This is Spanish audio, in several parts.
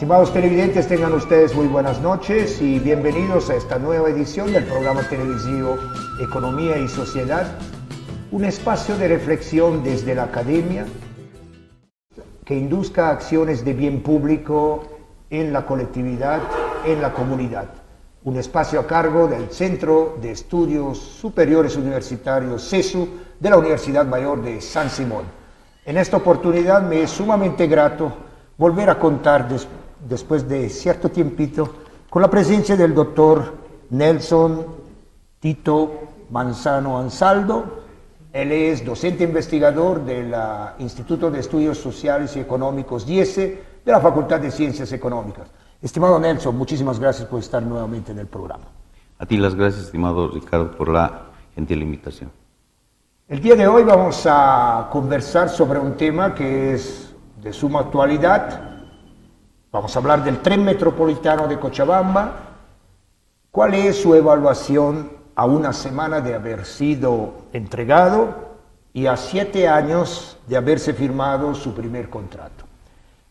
Estimados televidentes, tengan ustedes muy buenas noches y bienvenidos a esta nueva edición del programa televisivo Economía y Sociedad, un espacio de reflexión desde la academia que induzca acciones de bien público en la colectividad, en la comunidad. Un espacio a cargo del Centro de Estudios Superiores Universitarios CESU de la Universidad Mayor de San Simón. En esta oportunidad me es sumamente grato volver a contar después de cierto tiempito con la presencia del doctor Nelson Tito Manzano Ansaldo. Él es docente investigador del Instituto de Estudios Sociales y Económicos IESE de la Facultad de Ciencias Económicas. Estimado Nelson, muchísimas gracias por estar nuevamente en el programa. A ti las gracias, estimado Ricardo, por la gentil invitación. El día de hoy vamos a conversar sobre un tema que es de suma actualidad. Vamos a hablar del tren metropolitano de Cochabamba. ¿Cuál es su evaluación a una semana de haber sido entregado y a 7 años de haberse firmado su primer contrato?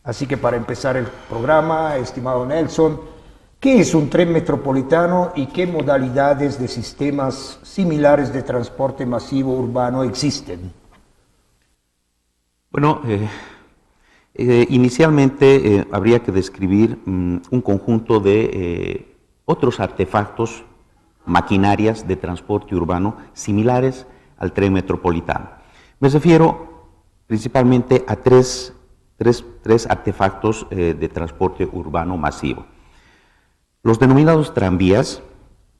Así que para empezar el programa, estimado Nelson, ¿qué es un tren metropolitano y qué modalidades de sistemas similares de transporte masivo urbano existen? Bueno, inicialmente habría que describir un conjunto de otros artefactos, maquinarias de transporte urbano similares al tren metropolitano. Me refiero principalmente a tres artefactos de transporte urbano masivo. Los denominados tranvías,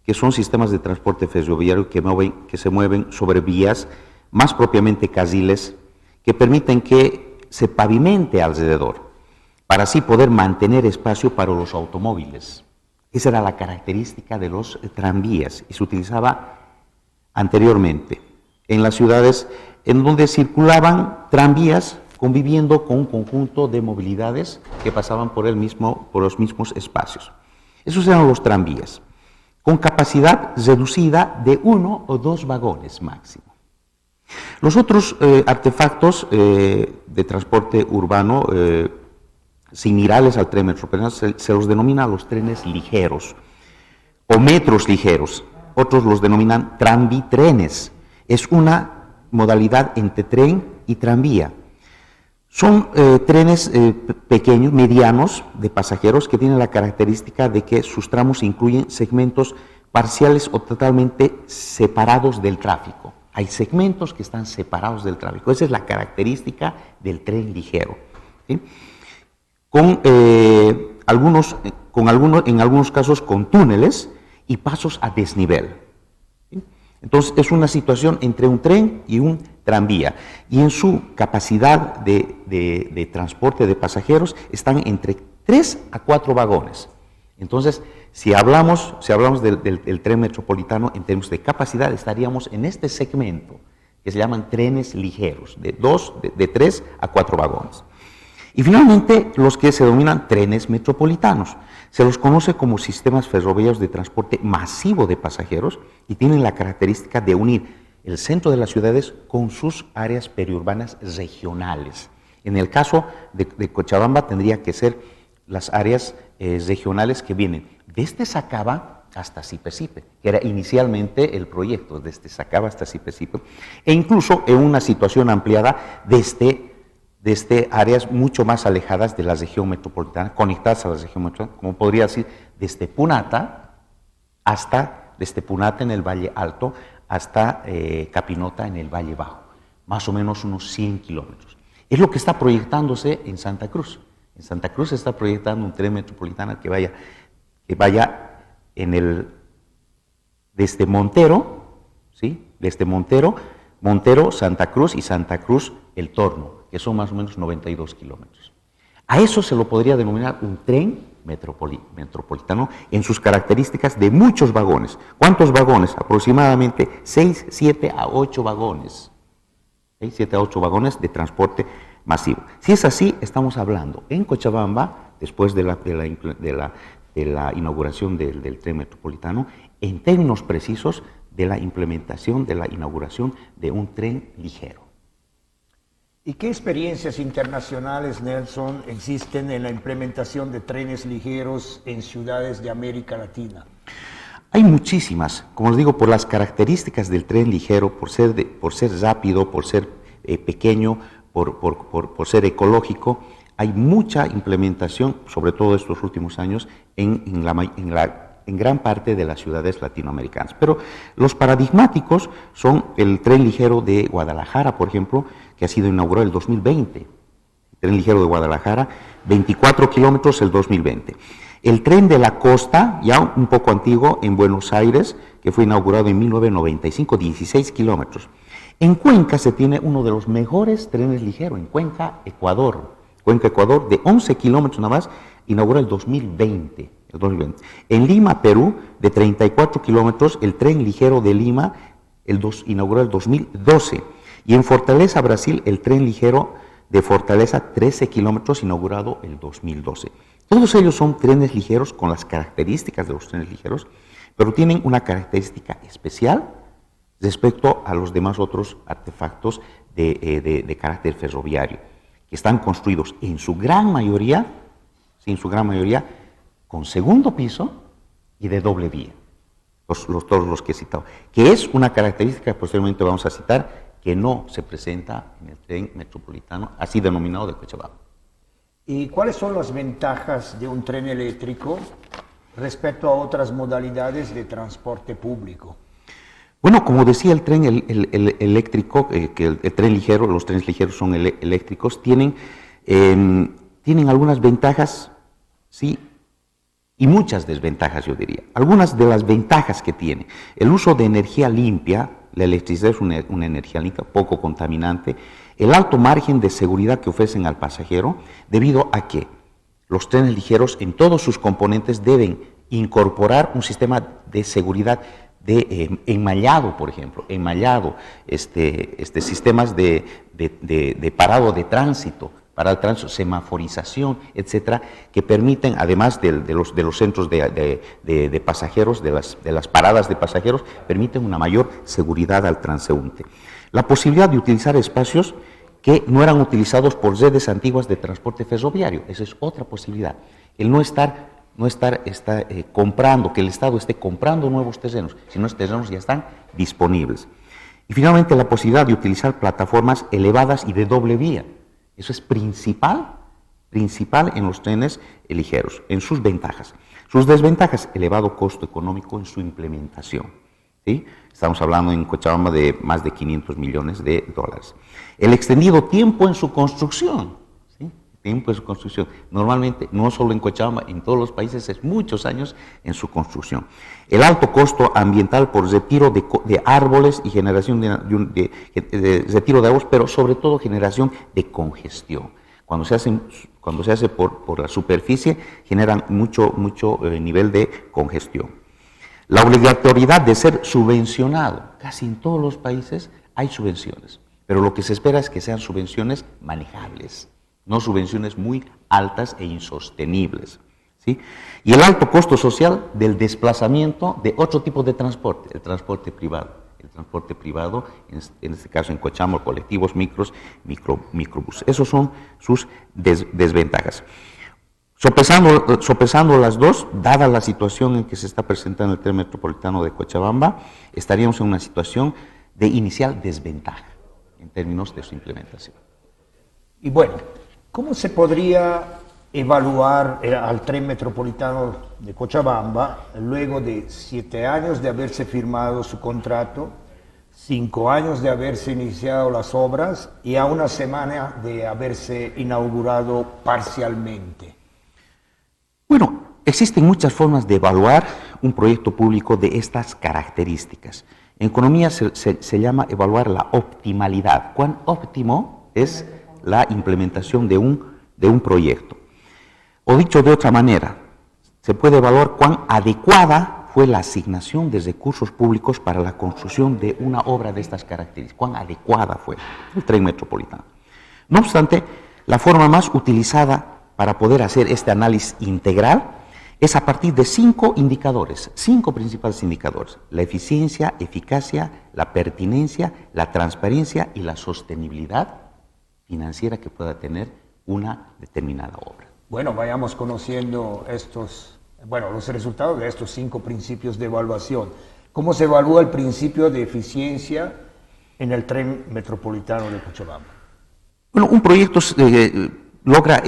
que son sistemas de transporte ferroviario que se mueven sobre vías, más propiamente carriles, que permiten que se pavimente alrededor, para así poder mantener espacio para los automóviles. Esa era la característica de los tranvías y se utilizaba anteriormente en las ciudades en donde circulaban tranvías conviviendo con un conjunto de movilidades que pasaban por los mismos espacios. Esos eran los tranvías, con capacidad reducida de 1 o 2 vagones máximo. Los otros artefactos de transporte urbano similares al tren metropolitano se los denomina los trenes ligeros o metros ligeros. Otros los denominan tranvitrenes. Es una modalidad entre tren y tranvía. Son trenes pequeños, medianos, de pasajeros que tienen la característica de que sus tramos incluyen segmentos parciales o totalmente separados del tráfico. Hay segmentos que están separados del tráfico. Esa es la característica del tren ligero. ¿Sí? En algunos casos con túneles y pasos a desnivel. ¿Sí? Entonces es una situación entre un tren y un tranvía. Y en su capacidad de transporte de pasajeros están entre 3 a 4 vagones. Entonces, si hablamos del tren metropolitano en términos de capacidad, estaríamos en este segmento que se llaman trenes ligeros, de 3 a 4 vagones. Y finalmente, los que se denominan trenes metropolitanos. Se los conoce como sistemas ferroviarios de transporte masivo de pasajeros y tienen la característica de unir el centro de las ciudades con sus áreas periurbanas regionales. En el caso de Cochabamba tendría que ser las áreas regionales que vienen desde Sacaba hasta Sipe-Sipe, que era inicialmente el proyecto, desde Sacaba hasta Sipe-Sipe, e incluso en una situación ampliada desde áreas mucho más alejadas de la región metropolitana, conectadas a la región metropolitana, como podría decir, desde Punata en el Valle Alto hasta Capinota en el Valle Bajo, más o menos unos 100 kilómetros. Es lo que está proyectándose en Santa Cruz. En Santa Cruz se está proyectando un tren metropolitano que vaya desde Montero, ¿sí? Desde Montero, Santa Cruz y Santa Cruz, El Torno, que son más o menos 92 kilómetros. A eso se lo podría denominar un tren metropolitano en sus características de muchos vagones. ¿Cuántos vagones? Aproximadamente 6, 7 a 8 vagones. 6, 7 a 8 vagones de transporte masivo. Si es así, estamos hablando en Cochabamba, después de la inauguración del tren metropolitano, en términos precisos de la implementación, de la inauguración de un tren ligero. ¿Y qué experiencias internacionales, Nelson, existen en la implementación de trenes ligeros en ciudades de América Latina? Hay muchísimas, como les digo, por las características del tren ligero, por ser rápido, por ser pequeño, por ser ecológico. Hay mucha implementación, sobre todo estos últimos años, en gran parte de las ciudades latinoamericanas. Pero los paradigmáticos son el tren ligero de Guadalajara, por ejemplo, que ha sido inaugurado el 2020. El tren ligero de Guadalajara, 24 kilómetros el 2020. El tren de la costa, ya un poco antiguo, en Buenos Aires, que fue inaugurado en 1995, 16 kilómetros. En Cuenca se tiene uno de los mejores trenes ligeros, en Cuenca, Ecuador, de 11 kilómetros nada más, inaugurado el 2020. En Lima, Perú, de 34 kilómetros, el tren ligero de Lima, inaugurado el 2012. Y en Fortaleza, Brasil, el tren ligero de Fortaleza, 13 kilómetros, inaugurado el 2012. Todos ellos son trenes ligeros con las características de los trenes ligeros, pero tienen una característica especial respecto a los demás otros artefactos de carácter ferroviario, que están construidos en su gran mayoría, con segundo piso y de doble vía, todos los que he citado, que es una característica que posteriormente vamos a citar, que no se presenta en el tren metropolitano, así denominado de Cochabamba. ¿Y cuáles son las ventajas de un tren eléctrico respecto a otras modalidades de transporte público? Bueno, como decía, el tren eléctrico, el tren ligero, los trenes ligeros son eléctricos, tienen algunas ventajas, sí, y muchas desventajas, yo diría. Algunas de las ventajas que tiene: el uso de energía limpia, la electricidad es una energía limpia, poco contaminante, el alto margen de seguridad que ofrecen al pasajero, debido a que los trenes ligeros en todos sus componentes deben incorporar un sistema de seguridad de enmallado, por ejemplo, sistemas de parado de tránsito, para el tránsito, semaforización, etcétera, que permiten, además de los centros de pasajeros, de las paradas de pasajeros, permiten una mayor seguridad al transeúnte. La posibilidad de utilizar espacios que no eran utilizados por redes antiguas de transporte ferroviario, esa es otra posibilidad. El no estar comprando, que el Estado esté comprando nuevos terrenos, sino los terrenos ya están disponibles. Y finalmente, la posibilidad de utilizar plataformas elevadas y de doble vía. Eso es principal en los trenes ligeros, en sus ventajas. Sus desventajas: elevado costo económico en su implementación, ¿sí? Estamos hablando en Cochabamba de más de 500 millones de dólares. El extendido tiempo en su construcción, ¿sí? Normalmente, no solo en Cochabamba, en todos los países es muchos años en su construcción. El alto costo ambiental por retiro de árboles y generación de retiro de árboles, pero sobre todo generación de congestión. Cuando se hace por la superficie, generan mucho nivel de congestión. La obligatoriedad de ser subvencionado. Casi en todos los países hay subvenciones, pero lo que se espera es que sean subvenciones manejables, no subvenciones muy altas e insostenibles, ¿sí? Y el alto costo social del desplazamiento de otro tipo de transporte, el transporte privado. El transporte privado, en este caso en Cochabamba, colectivos, microbús. Esos son sus desventajas. Sopesando las dos, dada la situación en que se está presentando el tren metropolitano de Cochabamba, estaríamos en una situación de inicial desventaja en términos de su implementación. Y bueno, ¿cómo se podría evaluar al tren metropolitano de Cochabamba luego de 7 años de haberse firmado su contrato, 5 años de haberse iniciado las obras y a una semana de haberse inaugurado parcialmente? Bueno, existen muchas formas de evaluar un proyecto público de estas características. En economía se llama evaluar la optimalidad. ¿Cuán óptimo es la implementación de un proyecto? O dicho de otra manera, se puede evaluar cuán adecuada fue la asignación de recursos públicos para la construcción de una obra de estas características. Cuán adecuada fue el tren metropolitano. No obstante, la forma más utilizada para poder hacer este análisis integral es a partir de 5 indicadores, 5 principales indicadores: la eficiencia, eficacia, la pertinencia, la transparencia y la sostenibilidad financiera que pueda tener una determinada obra. Bueno, vayamos conociendo los resultados de estos 5 principios de evaluación. ¿Cómo se evalúa el principio de eficiencia en el tren metropolitano de Cochabamba? Bueno, un proyecto logra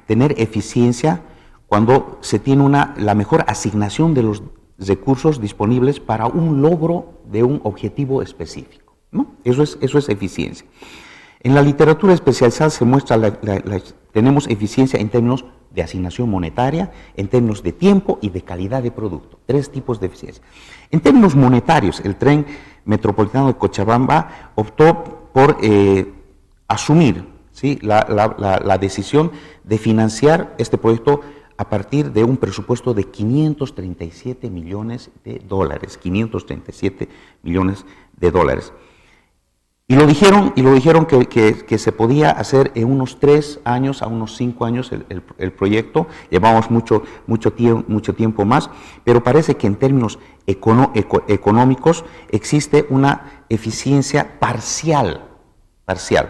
tener eficiencia cuando se tiene la mejor asignación de los recursos disponibles para un logro de un objetivo específico, ¿no? Eso es eficiencia. En la literatura especializada se muestra, tenemos eficiencia en términos de asignación monetaria, en términos de tiempo y de calidad de producto. 3 tipos de eficiencia. En términos monetarios, el tren metropolitano de Cochabamba optó por asumir, ¿sí?, la decisión de financiar este proyecto a partir de un presupuesto de 537 millones de dólares. 537 millones de dólares. Y lo dijeron que se podía hacer en unos 3 años a unos 5 años el proyecto. Llevamos mucho tiempo más, pero parece que en términos económicos existe una eficiencia parcial.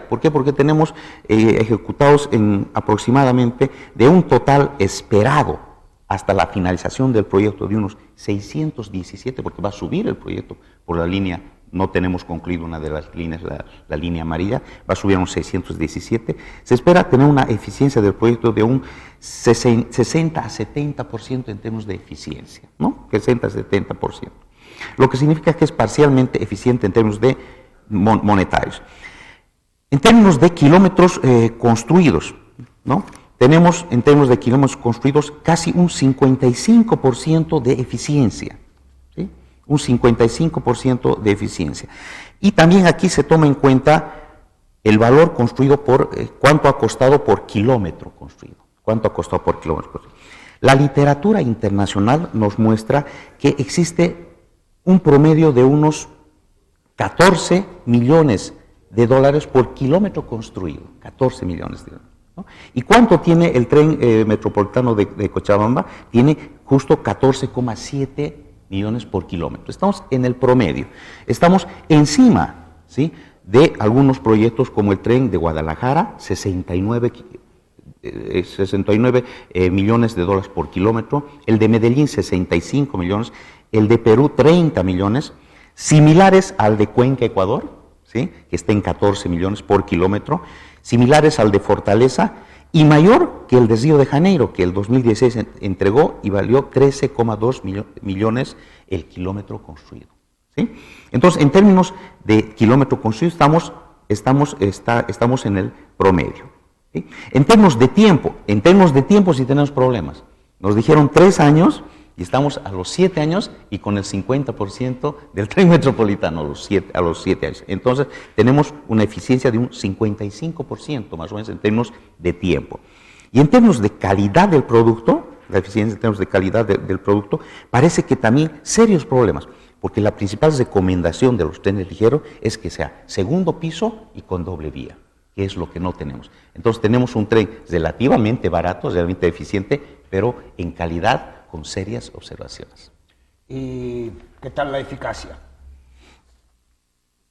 ¿Por qué? Porque tenemos ejecutados aproximadamente de un total esperado hasta la finalización del proyecto de unos 617, porque va a subir el proyecto por la línea. No tenemos concluido una de las líneas, la línea amarilla, va a subir a un 617. Se espera tener una eficiencia del proyecto de un 60 a 70% en términos de eficiencia, ¿no? 60 a 70%. Lo que significa que es parcialmente eficiente en términos de monetarios. En términos de kilómetros construidos, ¿no? Tenemos en términos de kilómetros construidos casi un 55% de eficiencia. Un 55% de eficiencia. Y también aquí se toma en cuenta el valor construido por cuánto ha costado por kilómetro construido. ¿Cuánto ha costado por kilómetro construido? La literatura internacional nos muestra que existe un promedio de unos 14 millones de dólares por kilómetro construido. 14 millones de dólares. ¿No? ¿Y cuánto tiene el tren metropolitano de Cochabamba? Tiene justo 14,7 millones por kilómetro. Estamos en el promedio. Estamos encima, ¿sí?, de algunos proyectos como el tren de Guadalajara, 69 millones de dólares por kilómetro, el de Medellín 65 millones, el de Perú 30 millones, similares al de Cuenca, Ecuador, ¿sí?, que está en 14 millones por kilómetro, similares al de Fortaleza, y mayor que el de Río de Janeiro, que el 2016 entregó y valió 13,2 millones el kilómetro construido. ¿Sí? Entonces, en términos de kilómetro construido, estamos en el promedio. ¿Sí? En términos de tiempo sí tenemos problemas. Nos dijeron 3 años y estamos a los 7 años y con el 50% del tren metropolitano a los 7 años. Entonces, tenemos una eficiencia de un 55% más o menos en términos de tiempo. Y en términos de calidad del producto, la eficiencia en términos de calidad del producto, parece que también serios problemas, porque la principal recomendación de los trenes ligeros es que sea segundo piso y con doble vía, que es lo que no tenemos. Entonces, tenemos un tren relativamente barato, realmente eficiente, pero en calidad con serias observaciones. ¿Y qué tal la eficacia?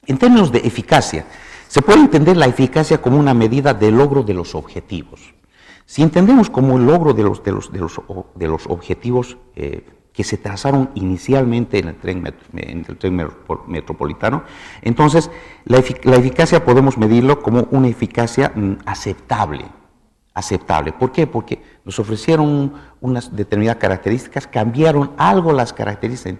En términos de eficacia, se puede entender la eficacia como una medida de logro de los objetivos. Si entendemos como el logro de los objetivos que se trazaron inicialmente en el tren metropolitano, entonces la eficacia podemos medirlo como una eficacia aceptable. ¿Por qué? Porque nos ofrecieron unas determinadas características, cambiaron algo las características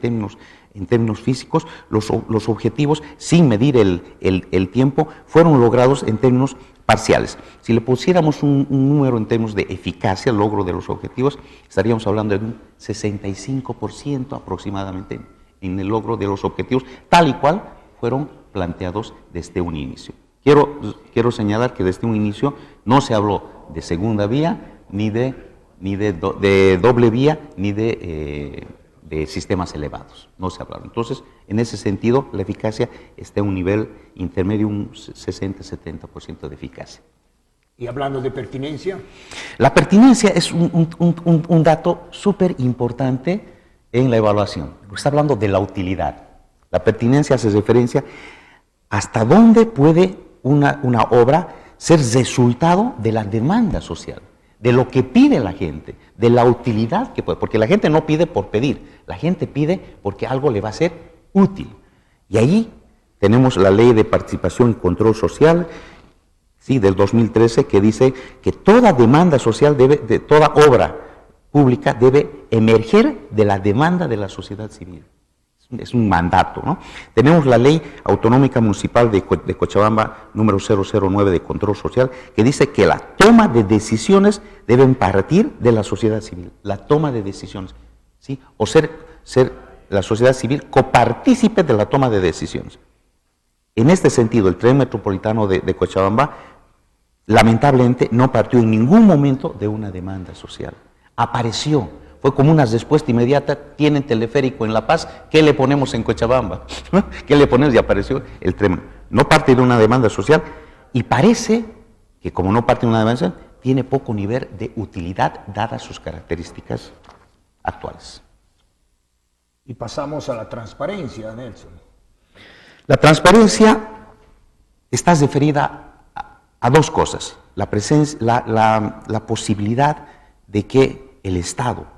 en términos físicos, los objetivos, sin medir el tiempo, fueron logrados en términos parciales. Si le pusiéramos un número en términos de eficacia, logro de los objetivos, estaríamos hablando de un 65% aproximadamente en el logro de los objetivos, tal y cual fueron planteados desde un inicio. Quiero señalar que desde un inicio no se habló de segunda vía, ni de doble vía, ni de sistemas elevados. No se hablaron. Entonces, en ese sentido, la eficacia está en un nivel intermedio, un 60-70% de eficacia. ¿Y hablando de pertinencia? La pertinencia es un dato súper importante en la evaluación. Está hablando de la utilidad. La pertinencia hace referencia hasta dónde puede una obra ser resultado de la demanda social, de lo que pide la gente, de la utilidad que puede, porque la gente no pide por pedir, la gente pide porque algo le va a ser útil. Y ahí tenemos la Ley de Participación y Control Social, sí, del 2013, que dice que toda demanda social toda obra pública debe emerger de la demanda de la sociedad civil. Es un mandato, ¿no? Tenemos la Ley Autonómica Municipal de Cochabamba, número 009 de Control Social, que dice que la toma de decisiones deben partir de la sociedad civil, la toma de decisiones, ¿sí? O ser la sociedad civil copartícipe de la toma de decisiones. En este sentido, el tren metropolitano de Cochabamba, lamentablemente, no partió en ningún momento de una demanda social. Apareció. Fue como una respuesta inmediata, tienen teleférico en La Paz, ¿qué le ponemos en Cochabamba? ¿Qué le ponemos? Y apareció el tren. No parte de una demanda social y parece que como no parte de una demanda social, tiene poco nivel de utilidad dadas sus características actuales. Y pasamos a la transparencia, Nelson. La transparencia está referida a dos cosas. La posibilidad de que el Estado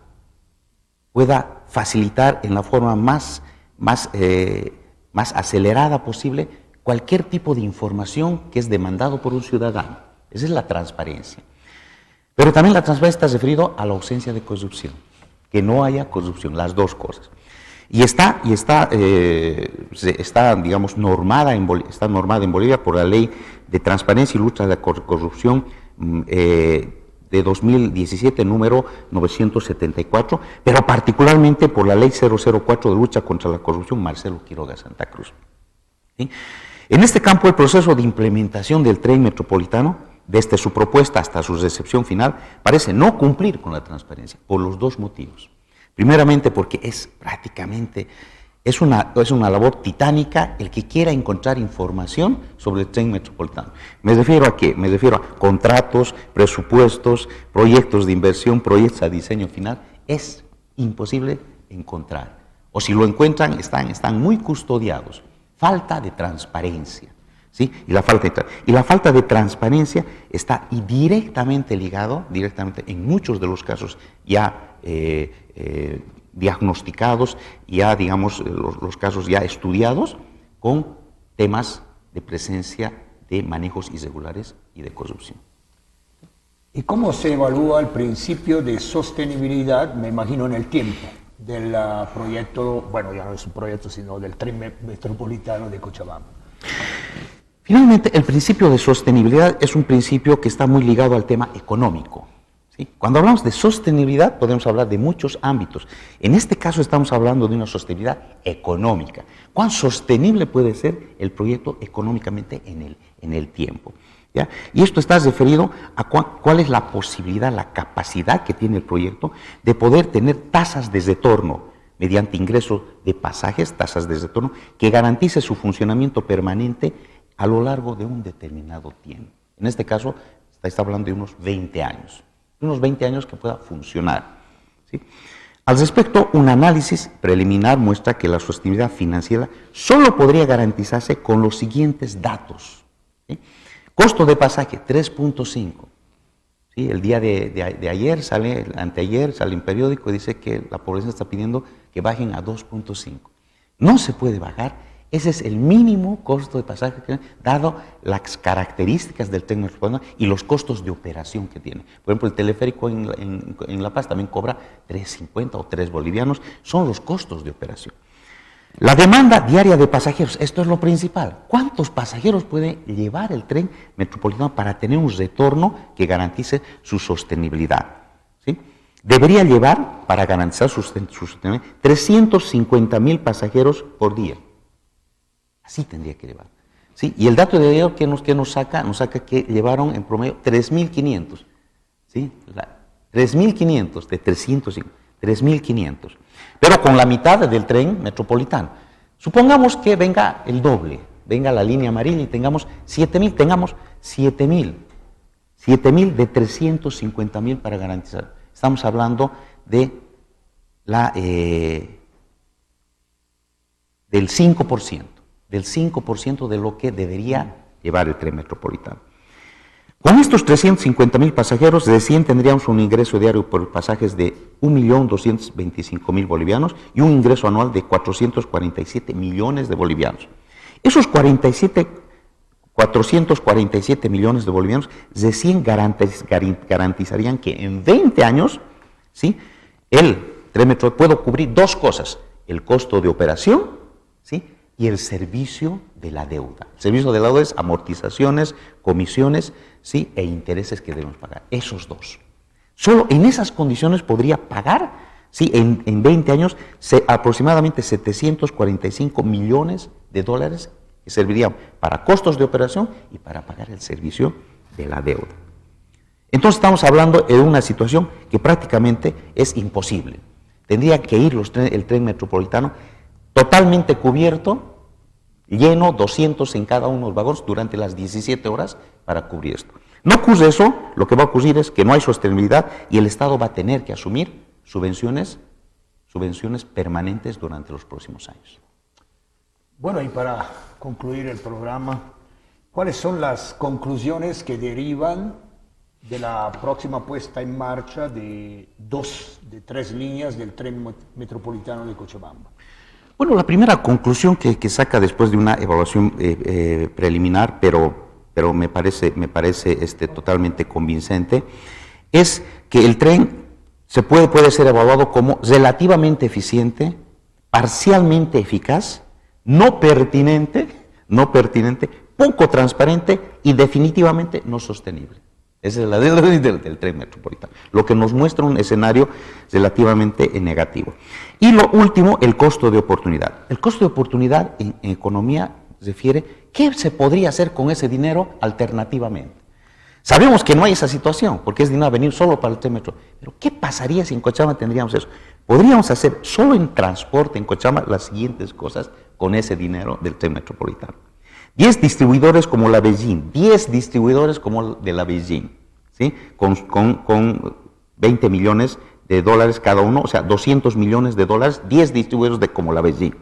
pueda facilitar en la forma más acelerada posible cualquier tipo de información que es demandado por un ciudadano. Esa es la transparencia. Pero también la transparencia está referido a la ausencia de corrupción, que no haya corrupción, las dos cosas. Y está digamos, normada en Bolivia por la Ley de Transparencia y Lucha de la Corrupción de 2017, número 974, pero particularmente por la Ley 004 de Lucha contra la Corrupción, Marcelo Quiroga Santa Cruz. ¿Sí? En este campo, el proceso de implementación del tren metropolitano, desde su propuesta hasta su recepción final, parece no cumplir con la transparencia, por los dos motivos. Primeramente, porque es una labor titánica el que quiera encontrar información sobre el tren metropolitano. ¿Me refiero a qué? Me refiero a contratos, presupuestos, proyectos de inversión, proyectos a diseño final. Es imposible encontrar. O si lo encuentran, están muy custodiados. Falta de transparencia. ¿Sí? Y la falta de transparencia está directamente ligado, en muchos de los casos ya diagnosticados, ya digamos los casos ya estudiados, con temas de presencia de manejos irregulares y de corrupción. ¿Y cómo se evalúa el principio de sostenibilidad, me imagino en el tiempo, del proyecto, bueno, ya no es un proyecto, sino del tren metropolitano de Cochabamba? Finalmente, el principio de sostenibilidad es un principio que está muy ligado al tema económico. ¿Sí? Cuando hablamos de sostenibilidad podemos hablar de muchos ámbitos. En este caso estamos hablando de una sostenibilidad económica. ¿Cuán sostenible puede ser el proyecto económicamente en el tiempo? ¿Ya? Y esto está referido a cuál es la posibilidad, la capacidad que tiene el proyecto de poder tener tasas de retorno mediante ingreso de pasajes, tasas de retorno, que garantice su funcionamiento permanente a lo largo de un determinado tiempo. En este caso está hablando de unos 20 años. Unos 20 años que pueda funcionar. ¿Sí? Al respecto, un análisis preliminar muestra que la sostenibilidad financiera solo podría garantizarse con los siguientes datos. ¿Sí? Costo de pasaje, 3.5. ¿Sí? El día de ayer, anteayer, sale en periódico y dice que la población está pidiendo que bajen a 2.5. No se puede bajar. Ese es el mínimo costo de pasaje, dado las características del tren metropolitano y los costos de operación que tiene. Por ejemplo, el teleférico en La Paz también cobra 3.50 o 3 bolivianos, son los costos de operación. La demanda diaria de pasajeros, esto es lo principal. ¿Cuántos pasajeros puede llevar el tren metropolitano para tener un retorno que garantice su sostenibilidad? ¿Sí? Debería llevar, para garantizar su sostenibilidad, 350.000 pasajeros por día. Así tendría que llevar. ¿Sí? Y el dato de ayer que nos saca que llevaron en promedio 3.500. ¿Sí? 3.500 de 305. 3.500. Pero con la mitad del tren metropolitano. Supongamos que venga el doble, venga la línea amarilla y tengamos 7.000, tengamos 7.000 de 350.000 para garantizar. Estamos hablando de del 5%. Del 5% de lo que debería llevar el tren metropolitano. Con estos 350,000 pasajeros, recién tendríamos un ingreso diario por pasajes de 1.225.000 bolivianos y un ingreso anual de 447 millones de bolivianos. Esos 447 millones de bolivianos recién garantizarían que en 20 años, ¿sí?, el tren metro puede cubrir dos cosas: el costo de operación, ¿sí?, y el servicio de la deuda. El servicio de la deuda es amortizaciones, comisiones, ¿sí?, e intereses que debemos pagar. Esos dos. Solo en esas condiciones podría pagar, ¿sí?, en 20 años aproximadamente 745 millones de dólares que servirían para costos de operación y para pagar el servicio de la deuda. Entonces estamos hablando de una situación que prácticamente es imposible. Tendría que ir el tren metropolitano totalmente cubierto, lleno, 200 en cada uno de los vagones durante las 17 horas para cubrir esto. No ocurre eso, lo que va a ocurrir es que no hay sostenibilidad y el Estado va a tener que asumir subvenciones permanentes durante los próximos años. Bueno, y para concluir el programa, ¿cuáles son las conclusiones que derivan de la próxima puesta en marcha de 3 líneas del tren metropolitano de Cochabamba? Bueno, la primera conclusión que saca después de una evaluación preliminar, pero me parece totalmente convincente, es que el tren puede ser evaluado como relativamente eficiente, parcialmente eficaz, no pertinente, poco transparente y definitivamente no sostenible. Esa es la del tren metropolitano, lo que nos muestra un escenario relativamente negativo. Y lo último, el costo de oportunidad. El costo de oportunidad en economía refiere qué se podría hacer con ese dinero alternativamente. Sabemos que no hay esa situación, porque es dinero a venir solo para el tren metro. Pero ¿qué pasaría si en Cochabamba tendríamos eso? Podríamos hacer solo en transporte en Cochabamba las siguientes cosas con ese dinero del tren metropolitano. 10 distribuidores como la Beijing, 10 distribuidores como de la Beijing, ¿sí?, con 20 millones de dólares cada uno, o sea, 200 millones de dólares, 10 distribuidores como la Beijing.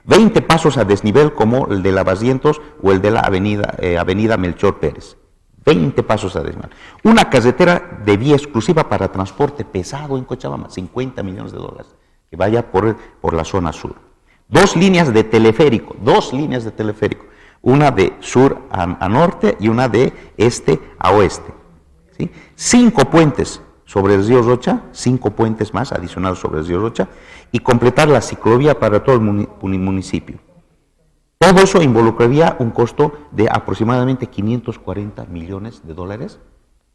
20 pasos a desnivel como el de Lavacientos o el de la avenida Melchor Pérez. 20 pasos a desnivel. Una carretera de vía exclusiva para transporte pesado en Cochabamba, 50 millones de dólares, que vaya por la zona sur. 2 líneas de teleférico, una de sur a norte y una de este a oeste, ¿sí? 5 puentes sobre el río Rocha, 5 puentes más adicionales sobre el río Rocha, y completar la ciclovía para todo el municipio. Todo eso involucraría un costo de aproximadamente 540 millones de dólares,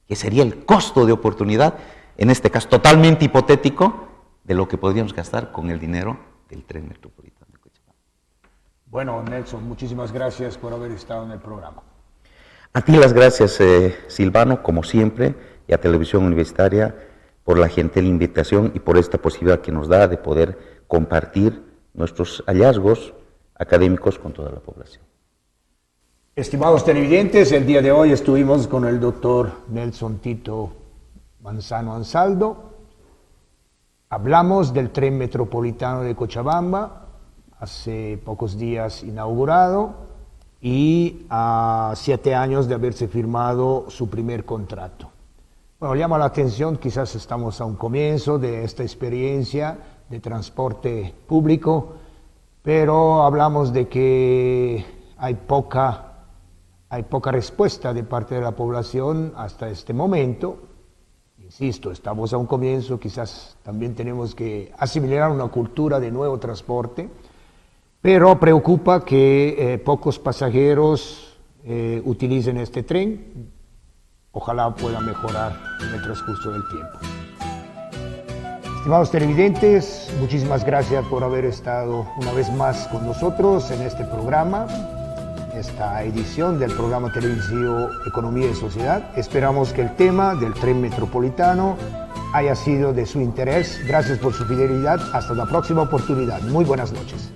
que sería el costo de oportunidad, en este caso totalmente hipotético, de lo que podríamos gastar con el dinero del tren metropolitano. Bueno, Nelson, muchísimas gracias por haber estado en el programa. A ti las gracias, Silvano, como siempre, y a Televisión Universitaria por la gentil invitación y por esta posibilidad que nos da de poder compartir nuestros hallazgos académicos con toda la población. Estimados televidentes, el día de hoy estuvimos con el doctor Nelson Tito Manzano Ansaldo. Hablamos del tren metropolitano de Cochabamba, hace pocos días inaugurado y a 7 años de haberse firmado su primer contrato. Bueno, llama la atención, quizás estamos a un comienzo de esta experiencia de transporte público, pero hablamos de que hay poca respuesta de parte de la población hasta este momento. Insisto, estamos a un comienzo, quizás también tenemos que asimilar una cultura de nuevo transporte, pero preocupa que pocos pasajeros utilicen este tren. Ojalá pueda mejorar en el transcurso del tiempo. Estimados televidentes, muchísimas gracias por haber estado una vez más con nosotros en este programa, esta edición del programa televisivo Economía y Sociedad. Esperamos que el tema del tren metropolitano haya sido de su interés. Gracias por su fidelidad. Hasta la próxima oportunidad. Muy buenas noches.